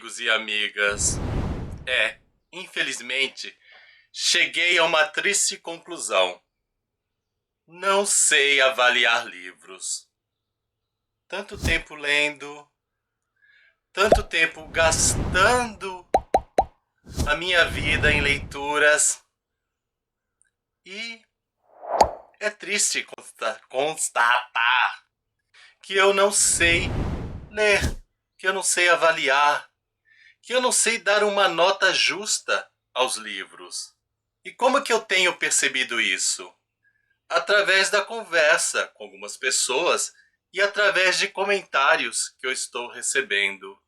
amigos e amigas. Infelizmente, cheguei a uma triste conclusão. Não sei avaliar livros. Tanto tempo lendo, tanto tempo gastando a minha vida em leituras. E é triste constatar que eu não sei ler, que eu não sei avaliar, que eu não sei dar uma nota justa aos livros. E como que eu tenho percebido isso? Através da conversa com algumas pessoas e através de comentários que eu estou recebendo.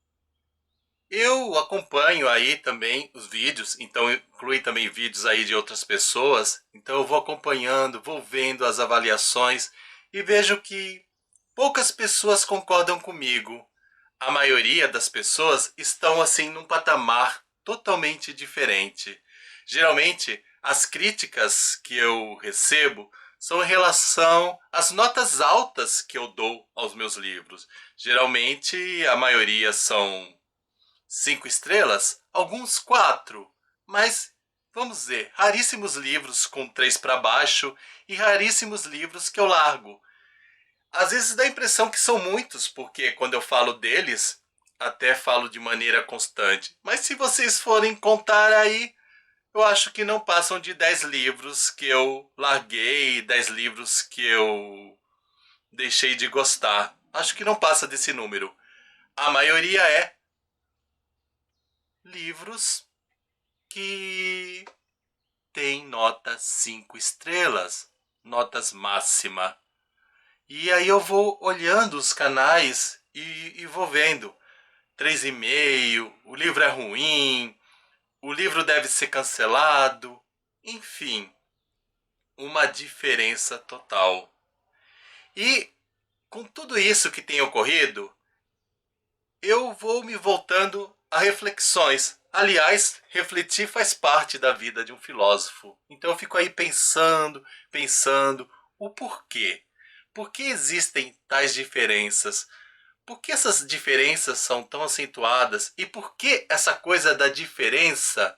Eu acompanho aí também os vídeos, então inclui também vídeos aí de outras pessoas, então eu vou acompanhando, vou vendo as avaliações e vejo que poucas pessoas concordam comigo. A maioria das pessoas estão assim num patamar totalmente diferente. Geralmente, as críticas que eu recebo são em relação às notas altas que eu dou aos meus livros. Geralmente, a maioria são 5 estrelas, alguns 4, mas vamos dizer, raríssimos livros com 3 para baixo e raríssimos livros que eu largo. Às vezes dá a impressão que são muitos, porque quando eu falo deles, até falo de maneira constante. Mas se vocês forem contar aí, eu acho que não passam de 10 livros que eu larguei, 10 livros que eu deixei de gostar. Acho que não passa desse número. A maioria é livros que tem nota 5 estrelas, notas máxima. E aí eu vou olhando os canais e vou vendo 3,5, o livro é ruim, o livro deve ser cancelado, enfim, uma diferença total. E com tudo isso que tem ocorrido, eu vou me voltando a reflexões. Aliás, refletir faz parte da vida de um filósofo. Então eu fico aí pensando o porquê. Por que existem tais diferenças? Por que essas diferenças são tão acentuadas? E por que essa coisa da diferença,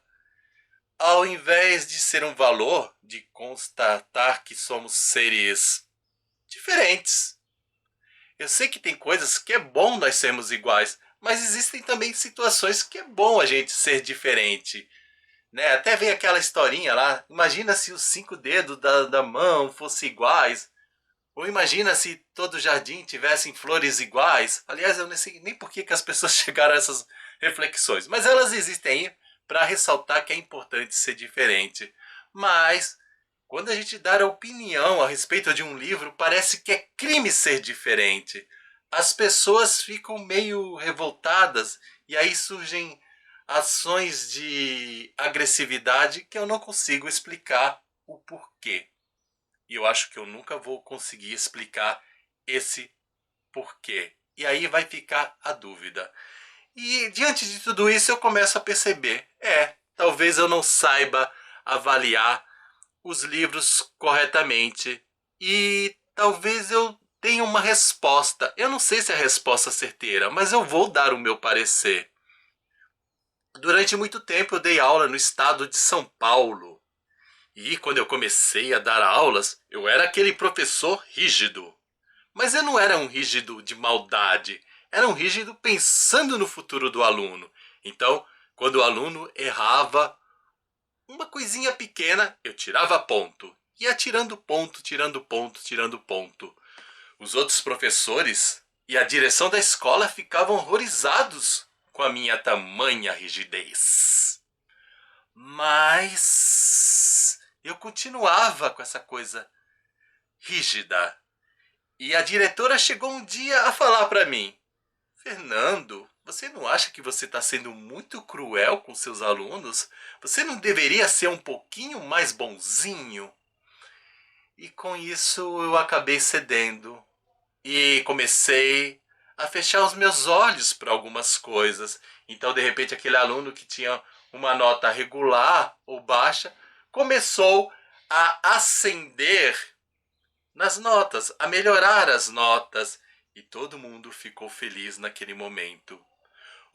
ao invés de ser um valor, de constatar que somos seres diferentes? Eu sei que tem coisas que é bom nós sermos iguais, mas existem também situações que é bom a gente ser diferente. Né? Até vem aquela historinha lá, imagina se os 5 dedos da mão fossem iguais. Ou imagina se todo jardim tivessem flores iguais. Aliás, eu não sei nem por que as pessoas chegaram a essas reflexões. Mas elas existem aí para ressaltar que é importante ser diferente. Mas, quando a gente dá a opinião a respeito de um livro, parece que é crime ser diferente. As pessoas ficam meio revoltadas e aí surgem ações de agressividade que eu não consigo explicar o porquê. E eu acho que eu nunca vou conseguir explicar esse porquê. E aí vai ficar a dúvida. E diante de tudo isso eu começo a perceber, talvez eu não saiba avaliar os livros corretamente. E talvez eu tenha uma resposta. Eu não sei se é a resposta certeira, mas eu vou dar o meu parecer. Durante muito tempo eu dei aula no estado de São Paulo. E quando eu comecei a dar aulas, eu era aquele professor rígido. Mas eu não era um rígido de maldade, era um rígido pensando no futuro do aluno. Então, quando o aluno errava uma coisinha pequena, eu tirava ponto. Ia tirando ponto, tirando ponto, tirando ponto. Os outros professores e a direção da escola ficavam horrorizados com a minha tamanha rigidez. Mas eu continuava com essa coisa rígida. E a diretora chegou um dia a falar para mim: Fernando, você não acha que você está sendo muito cruel com seus alunos? Você não deveria ser um pouquinho mais bonzinho? E com isso eu acabei cedendo. E comecei a fechar os meus olhos para algumas coisas. Então, de repente, aquele aluno que tinha uma nota regular ou baixa começou a ascender nas notas, a melhorar as notas. E todo mundo ficou feliz naquele momento.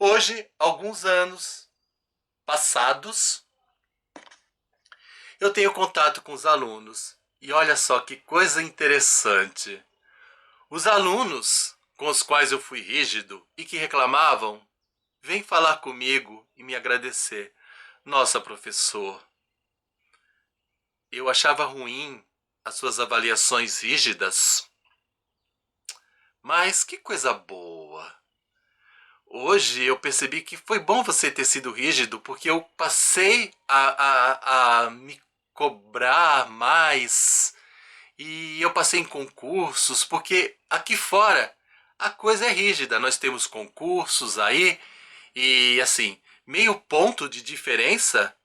Hoje, alguns anos passados, eu tenho contato com os alunos. E olha só que coisa interessante. Os alunos com os quais eu fui rígido e que reclamavam, vêm falar comigo e me agradecer. Nossa, professor, eu achava ruim as suas avaliações rígidas, mas que coisa boa. Hoje eu percebi que foi bom você ter sido rígido, porque eu passei a me cobrar mais e eu passei em concursos, porque aqui fora a coisa é rígida. Nós temos concursos aí e assim, meio ponto de diferença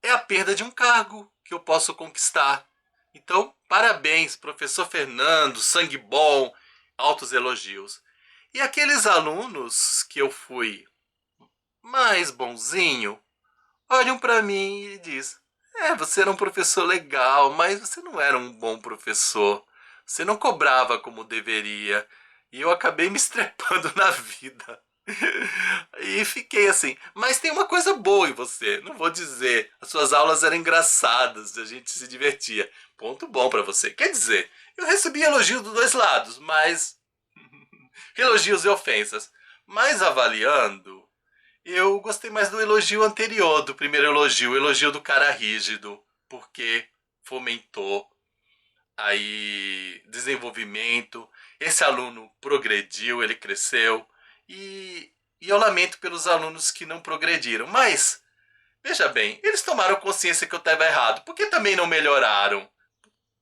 é a perda de um cargo que eu posso conquistar. Então, parabéns, professor Fernando, sangue bom, altos elogios. E aqueles alunos que eu fui mais bonzinho, olham para mim e diz: você era um professor legal, mas você não era um bom professor. Você não cobrava como deveria. E eu acabei me estrepando na vida. E fiquei assim. Mas tem uma coisa boa em você. Não vou dizer. As suas aulas eram engraçadas. A gente se divertia. Ponto bom para você. Quer dizer, eu recebi elogios dos dois lados. Mas elogios e ofensas. Mas avaliando, eu gostei mais do elogio anterior, do primeiro elogio, o elogio do cara rígido, porque fomentou aí desenvolvimento. Esse aluno progrediu, ele cresceu e eu lamento pelos alunos que não progrediram. Mas veja bem, eles tomaram consciência que eu estava errado, porque também não melhoraram.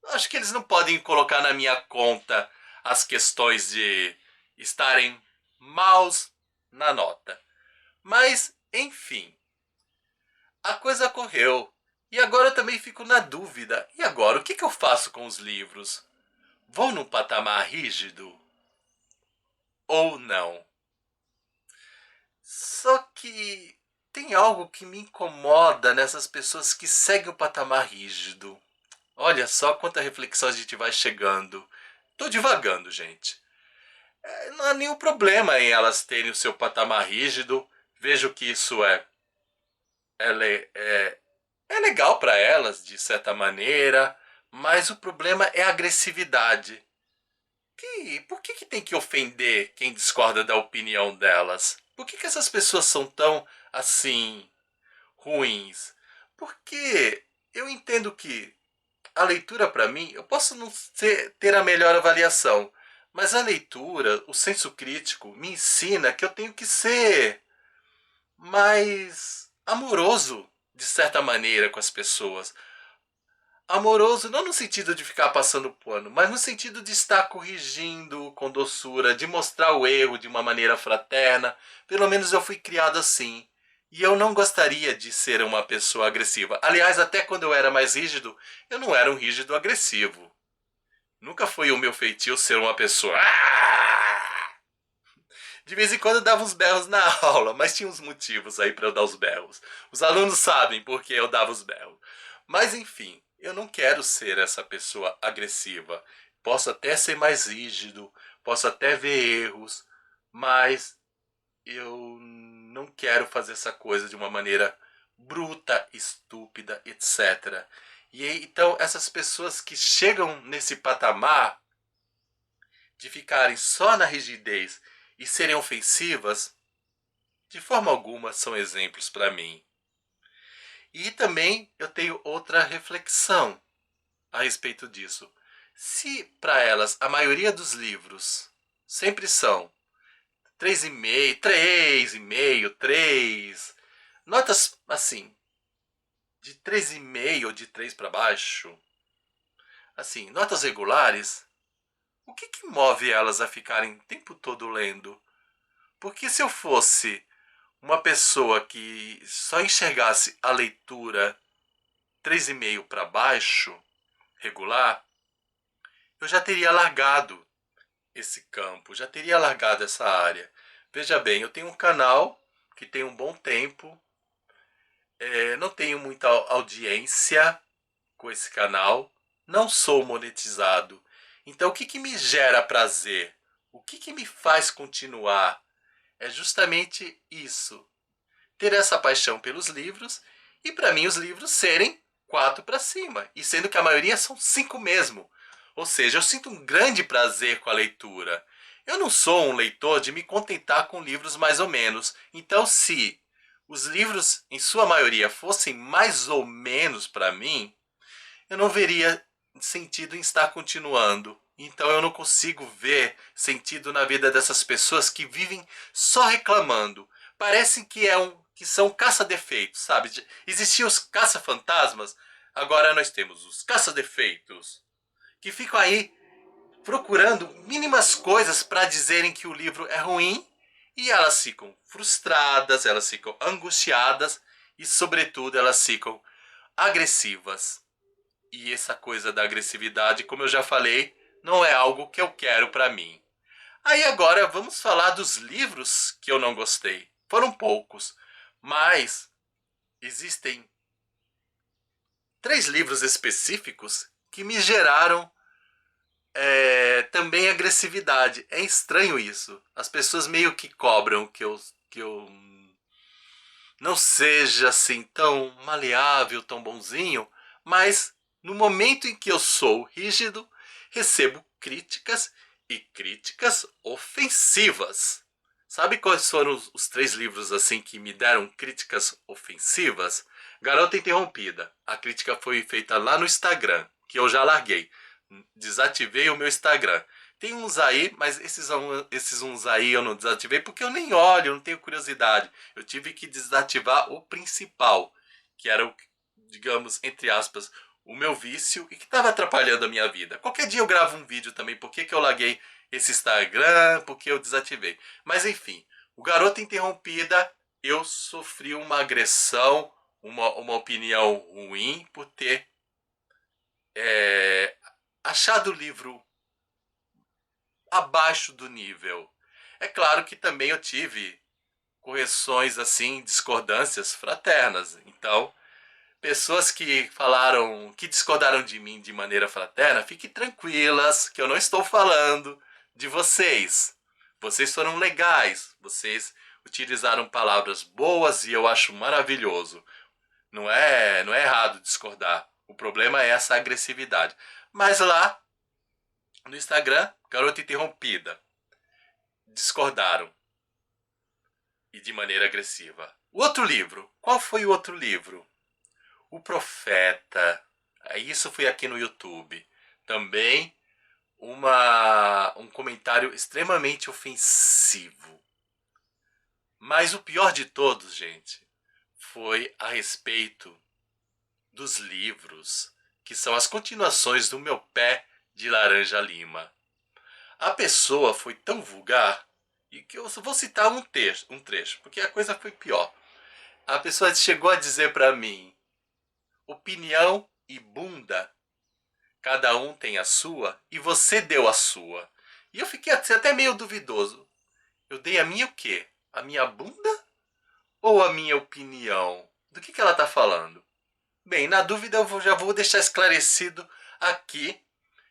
Acho que eles não podem colocar na minha conta as questões de estarem maus na nota. Mas, enfim, a coisa correu. E agora eu também fico na dúvida. E agora, o que eu faço com os livros? Vou num patamar rígido? Ou não? Só que tem algo que me incomoda nessas pessoas que seguem o patamar rígido. Olha só quanta reflexão a gente vai chegando. Tô divagando, gente. Não há nenhum problema em elas terem o seu patamar rígido. Vejo que isso é legal para elas, de certa maneira, mas o problema é a agressividade. Por que tem que ofender quem discorda da opinião delas? Por que essas pessoas são tão, assim, ruins? Porque eu entendo que a leitura, para mim, eu posso não ter a melhor avaliação, mas a leitura, o senso crítico, me ensina que eu tenho que ser mais amoroso, de certa maneira, com as pessoas. Amoroso não no sentido de ficar passando pano, mas no sentido de estar corrigindo com doçura, de mostrar o erro de uma maneira fraterna. Pelo menos eu fui criado assim. E eu não gostaria de ser uma pessoa agressiva. Aliás, até quando eu era mais rígido, eu não era um rígido agressivo. Nunca foi o meu feitio ser uma pessoa. De vez em quando eu dava uns berros na aula, mas tinha uns motivos aí para eu dar os berros. Os alunos sabem por que eu dava os berros. Mas enfim, eu não quero ser essa pessoa agressiva. Posso até ser mais rígido, posso até ver erros, mas eu não quero fazer essa coisa de uma maneira bruta, estúpida, etc. E aí, então essas pessoas que chegam nesse patamar de ficarem só na rigidez e serem ofensivas, de forma alguma são exemplos para mim. E também eu tenho outra reflexão a respeito disso. Se para elas a maioria dos livros sempre são 3,5, 3, notas assim, de 3,5 ou de 3 para baixo, assim, notas regulares, o que move elas a ficarem o tempo todo lendo? Porque se eu fosse uma pessoa que só enxergasse a leitura 3,5 para baixo, regular, eu já teria largado esse campo, já teria largado essa área. Veja bem, eu tenho um canal que tem um bom tempo, não tenho muita audiência com esse canal, não sou monetizado. Então o que me gera prazer? O que me faz continuar? É justamente isso. Ter essa paixão pelos livros e para mim os livros serem 4 para cima. E sendo que a maioria são 5 mesmo. Ou seja, eu sinto um grande prazer com a leitura. Eu não sou um leitor de me contentar com livros mais ou menos. Então, se os livros, em sua maioria, fossem mais ou menos para mim, eu não veria sentido em estar continuando. Então eu não consigo ver sentido na vida dessas pessoas que vivem só reclamando. Parecem que são caça-defeitos, sabe? Existiam os caça-fantasmas, agora nós temos os caça-defeitos, que ficam aí procurando mínimas coisas para dizerem que o livro é ruim e elas ficam frustradas, elas ficam angustiadas e, sobretudo, elas ficam agressivas. E essa coisa da agressividade, como eu já falei, não é algo que eu quero para mim. Aí agora vamos falar dos livros que eu não gostei. Foram poucos, mas existem 3 livros específicos que me geraram também agressividade. É estranho isso. As pessoas meio que cobram que eu não seja assim tão maleável, tão bonzinho, mas no momento em que eu sou rígido, recebo críticas e críticas ofensivas. Sabe quais foram os 3 livros assim que me deram críticas ofensivas? Garota Interrompida. A crítica foi feita lá no Instagram, que eu já larguei. Desativei o meu Instagram. Tem uns aí, mas esses uns aí eu não desativei porque eu nem olho, eu não tenho curiosidade. Eu tive que desativar o principal, que era o, digamos, entre aspas, o meu vício e que estava atrapalhando a minha vida. Qualquer dia eu gravo um vídeo também, por que eu larguei esse Instagram, porque eu desativei. Mas enfim, o Garota Interrompida, eu sofri uma agressão, uma opinião ruim por ter é, achado o livro abaixo do nível. É claro que também eu tive correções assim, discordâncias fraternas. Então, pessoas que falaram, que discordaram de mim de maneira fraterna, fiquem tranquilas que eu não estou falando de vocês. Vocês foram legais, vocês utilizaram palavras boas e eu acho maravilhoso. Não é errado discordar. O problema é essa agressividade. Mas lá no Instagram, Garota Interrompida, discordaram e de maneira agressiva. O outro livro, qual foi o outro livro? O Profeta. Isso foi aqui no YouTube. Também um comentário extremamente ofensivo. Mas o pior de todos, gente, foi a respeito dos livros, que são as continuações do Meu Pé de Laranja Lima. A pessoa foi tão vulgar e que eu vou citar um trecho, porque a coisa foi pior. A pessoa chegou a dizer para mim: opinião e bunda, cada um tem a sua e você deu a sua. E eu fiquei até meio duvidoso. Eu dei a minha o quê? A minha bunda ou a minha opinião? Do que ela está falando? Bem, na dúvida já vou deixar esclarecido aqui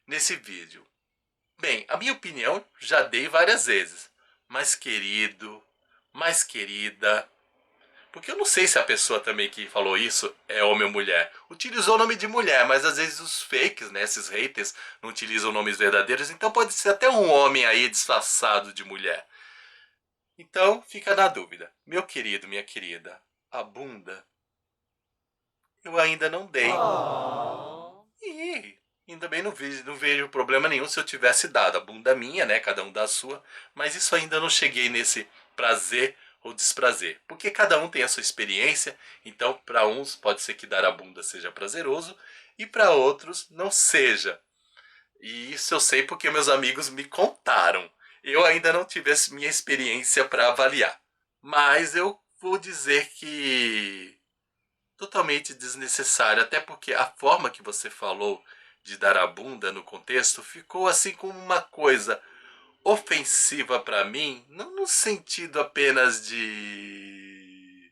nesse vídeo. Bem, a minha opinião já dei várias vezes. Mais querido, mais querida. Porque eu não sei se a pessoa também que falou isso é homem ou mulher. Utilizou o nome de mulher, mas às vezes os fakes, né, esses haters, não utilizam nomes verdadeiros. Então pode ser até um homem aí disfarçado de mulher. Então fica na dúvida. Meu querido, minha querida, a bunda eu ainda não dei. E ainda bem não vejo problema nenhum se eu tivesse dado. A bunda minha, né? Cada um dá a sua. Mas isso ainda não cheguei nesse prazer ou desprazer. Porque cada um tem a sua experiência. Então, para uns pode ser que dar a bunda seja prazeroso e para outros não seja. E isso eu sei porque meus amigos me contaram. Eu ainda não tive a minha experiência para avaliar. Mas eu vou dizer que totalmente desnecessário, até porque a forma que você falou de dar a bunda no contexto ficou assim como uma coisa ofensiva para mim, não no sentido apenas de,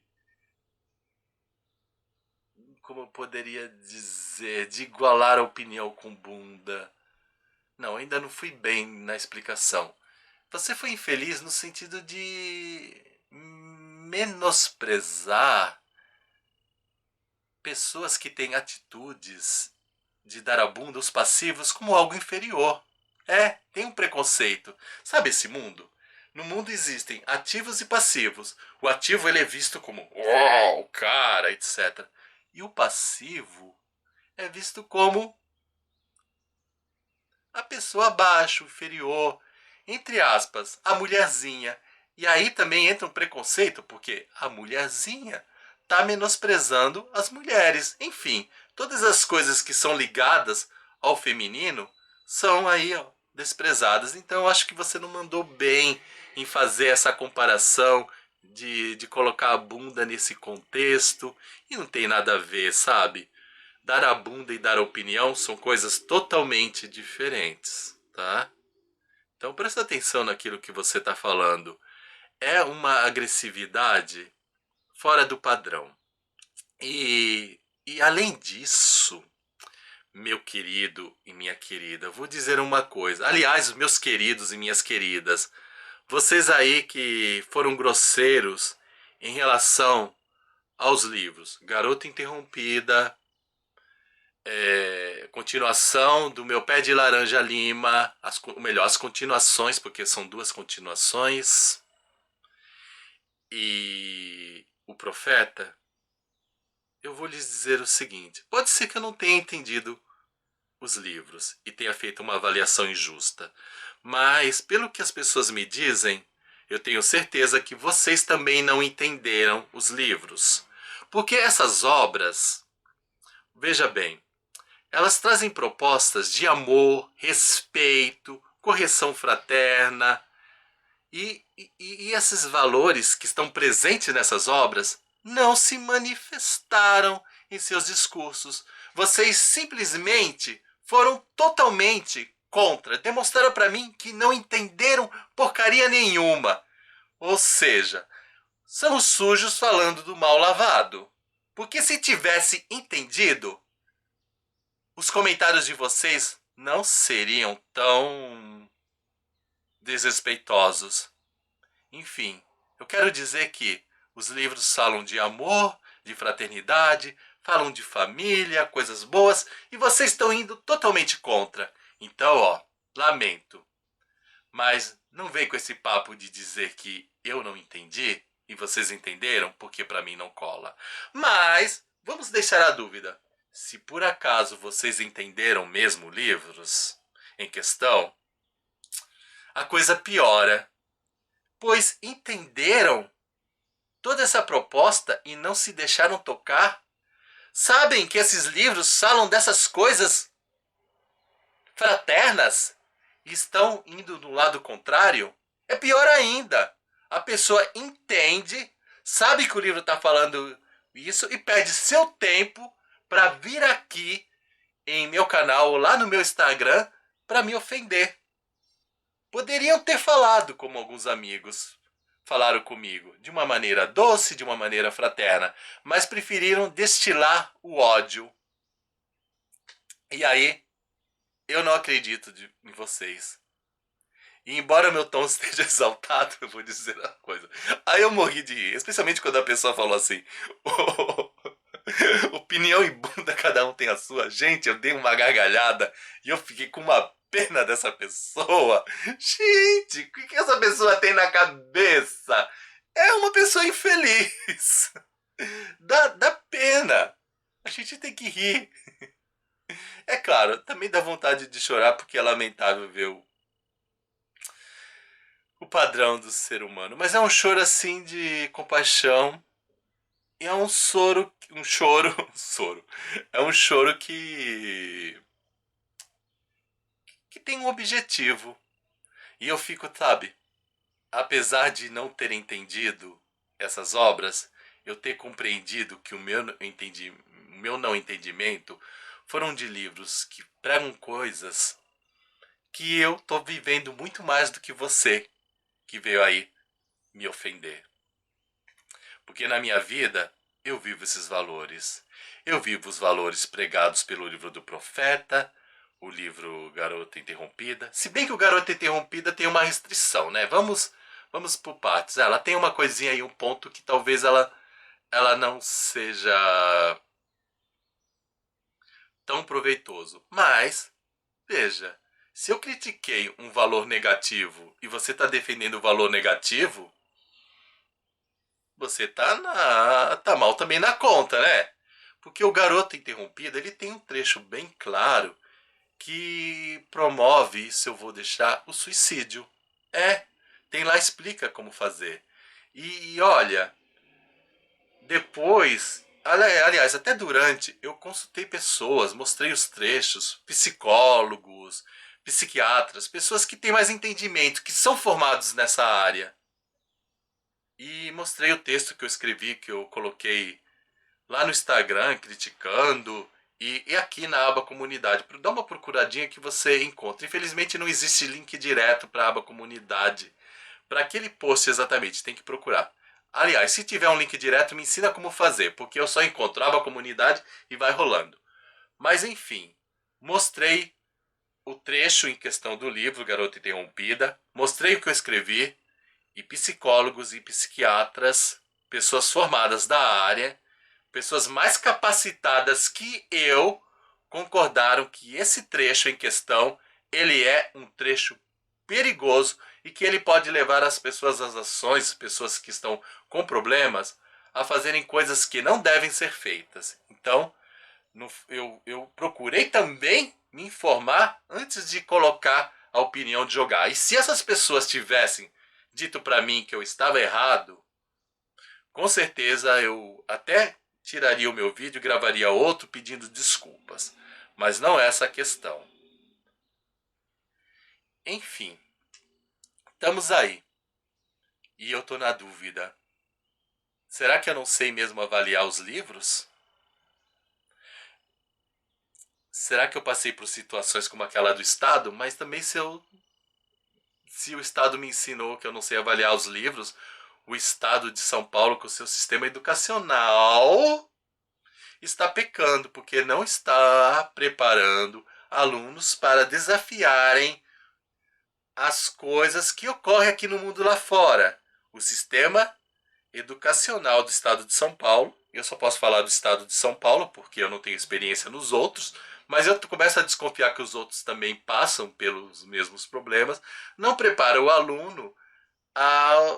como eu poderia dizer, de igualar a opinião com bunda. Não, ainda não fui bem na explicação. Você foi infeliz no sentido de menosprezar pessoas que têm atitudes de dar a bunda aos passivos como algo inferior. É, tem um preconceito. Sabe esse mundo? No mundo existem ativos e passivos. O ativo ele é visto como, uau, cara, etc. E o passivo é visto como a pessoa abaixo, inferior, entre aspas, a mulherzinha. E aí também entra um preconceito, porque a mulherzinha está menosprezando as mulheres. Enfim, todas as coisas que são ligadas ao feminino são aí ó, desprezadas. Então eu acho que você não mandou bem em fazer essa comparação de colocar a bunda nesse contexto. E não tem nada a ver, sabe? Dar a bunda e dar a opinião são coisas totalmente diferentes, tá? Então presta atenção naquilo que você está falando. É uma agressividade fora do padrão. E além disso, meu querido e minha querida, vou dizer uma coisa. Aliás, meus queridos e minhas queridas, vocês aí que foram grosseiros em relação aos livros Garota Interrompida, continuação do Meu Pé de Laranja Lima, as continuações, porque são duas continuações, e O Profeta, eu vou lhes dizer o seguinte: pode ser que eu não tenha entendido os livros e tenha feito uma avaliação injusta, mas pelo que as pessoas me dizem, eu tenho certeza que vocês também não entenderam os livros. Porque essas obras, veja bem, elas trazem propostas de amor, respeito, correção fraterna. E esses valores que estão presentes nessas obras não se manifestaram em seus discursos. Vocês simplesmente foram totalmente contra. Demonstraram para mim que não entenderam porcaria nenhuma. Ou seja, são os sujos falando do mal lavado. Porque se tivesse entendido, os comentários de vocês não seriam tão desrespeitosos. Enfim, eu quero dizer que os livros falam de amor, de fraternidade, falam de família, coisas boas, e vocês estão indo totalmente contra. Então, ó, lamento. Mas não vem com esse papo de dizer que eu não entendi e vocês entenderam, porque para mim não cola. Mas vamos deixar a dúvida. Se por acaso vocês entenderam mesmo livros em questão, a coisa piora, pois entenderam toda essa proposta e não se deixaram tocar. Sabem que esses livros falam dessas coisas fraternas e estão indo do lado contrário? É pior ainda. A pessoa entende, sabe que o livro está falando isso e perde seu tempo para vir aqui em meu canal ou lá no meu Instagram para me ofender. Poderiam ter falado como alguns amigos falaram comigo, de uma maneira doce, de uma maneira fraterna, mas preferiram destilar o ódio. E aí, eu não acredito em vocês. E embora meu tom esteja exaltado, eu vou dizer uma coisa. Aí eu morri de rir, especialmente quando a pessoa falou assim: opinião e bunda, cada um tem a sua. Gente, eu dei uma gargalhada e eu fiquei com uma pena dessa pessoa. Gente, o que essa pessoa tem na cabeça? É uma pessoa infeliz. Dá pena. A gente tem que rir. É claro, também dá vontade de chorar porque é lamentável ver o padrão do ser humano. Mas é um choro assim de compaixão. E é um soro. Um choro. Um soro. É um choro que tem um objetivo. E eu fico, sabe, apesar de não ter entendido essas obras, eu ter compreendido que o meu não entendimento foram de livros que pregam coisas que eu tô vivendo muito mais do que você que veio aí me ofender. Porque na minha vida eu vivo esses valores. Eu vivo os valores pregados pelo livro do Profeta, o livro Garota Interrompida. Se bem que o Garota Interrompida tem uma restrição, né? Vamos por partes. Ela tem uma coisinha aí, um ponto que talvez ela não seja tão proveitoso. Mas, veja, se eu critiquei um valor negativo e você está defendendo o valor negativo, você tá mal também na conta, né? Porque o Garota Interrompida, ele tem um trecho bem claro que promove, isso eu vou deixar, o suicídio. Tem lá, explica como fazer. E olha, depois, aliás, até durante, eu consultei pessoas, mostrei os trechos, psicólogos, psiquiatras, pessoas que têm mais entendimento, que são formados nessa área. E mostrei o texto que eu escrevi, que eu coloquei lá no Instagram, criticando, e aqui na aba comunidade. Dá uma procuradinha que você encontra. Infelizmente não existe link direto para a aba comunidade. Para aquele post exatamente, tem que procurar. Aliás, se tiver um link direto, me ensina como fazer, porque eu só encontro a aba comunidade e vai rolando. Mas enfim, mostrei o trecho em questão do livro Garota Interrompida, mostrei o que eu escrevi, e psicólogos e psiquiatras, pessoas formadas da área, pessoas mais capacitadas que eu, concordaram que esse trecho em questão, ele é um trecho perigoso e que ele pode levar as pessoas às ações, pessoas que estão com problemas, a fazerem coisas que não devem ser feitas. Então, eu procurei também me informar antes de colocar a opinião de jogar. E se essas pessoas tivessem dito para mim que eu estava errado, com certeza eu até tiraria o meu vídeo e gravaria outro pedindo desculpas. Mas não é essa a questão. Enfim, estamos aí. E eu tô na dúvida. Será que eu não sei mesmo avaliar os livros? Será que eu passei por situações como aquela do Estado? Mas também se o Estado me ensinou que eu não sei avaliar os livros, o Estado de São Paulo, com o seu sistema educacional, está pecando, porque não está preparando alunos para desafiarem as coisas que ocorrem aqui no mundo lá fora. O sistema educacional do Estado de São Paulo, eu só posso falar do Estado de São Paulo, porque eu não tenho experiência nos outros, mas eu começo a desconfiar que os outros também passam pelos mesmos problemas, não prepara o aluno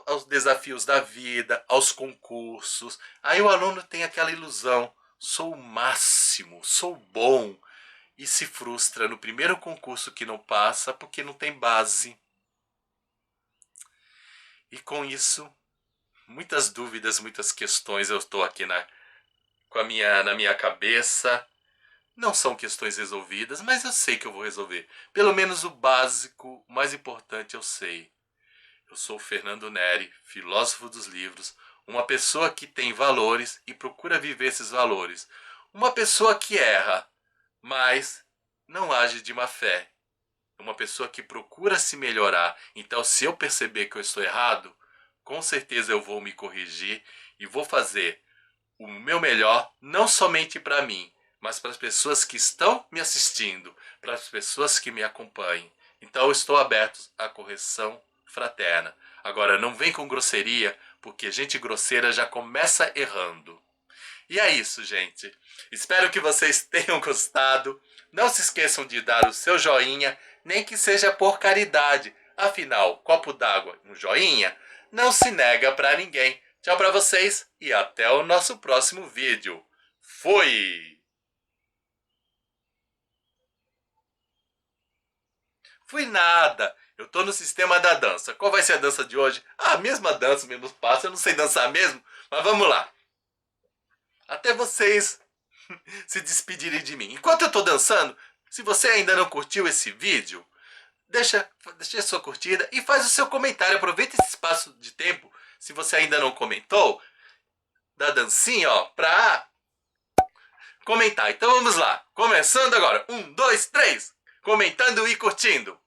aos desafios da vida, aos concursos. Aí o aluno tem aquela ilusão, sou o máximo, sou bom, e se frustra no primeiro concurso que não passa porque não tem base. E com isso, muitas dúvidas, muitas questões eu estou aqui na minha cabeça. Não são questões resolvidas, mas eu sei que eu vou resolver. Pelo menos o básico, o mais importante eu sei. Eu sou o Fernando Neri, filósofo dos livros, uma pessoa que tem valores e procura viver esses valores. Uma pessoa que erra, mas não age de má fé. Uma pessoa que procura se melhorar. Então, se eu perceber que eu estou errado, com certeza eu vou me corrigir e vou fazer o meu melhor, não somente para mim, mas para as pessoas que estão me assistindo, para as pessoas que me acompanhem. Então eu estou aberto à correção fraterna. Agora, não vem com grosseria, porque gente grosseira já começa errando. E é isso, gente. Espero que vocês tenham gostado. Não se esqueçam de dar o seu joinha, nem que seja por caridade. Afinal, copo d'água, um joinha, não se nega pra ninguém. Tchau pra vocês e até o nosso próximo vídeo. Fui! Fui nada! Eu tô no sistema da dança. Qual vai ser a dança de hoje? A mesma dança, o mesmo passo. Eu não sei dançar mesmo, mas vamos lá. Até vocês se despedirem de mim. Enquanto eu tô dançando, se você ainda não curtiu esse vídeo, deixa a sua curtida e faz o seu comentário. Aproveita esse espaço de tempo, se você ainda não comentou, da dancinha, ó, pra comentar. Então vamos lá. Começando agora. 1, 2, 3. Comentando e curtindo.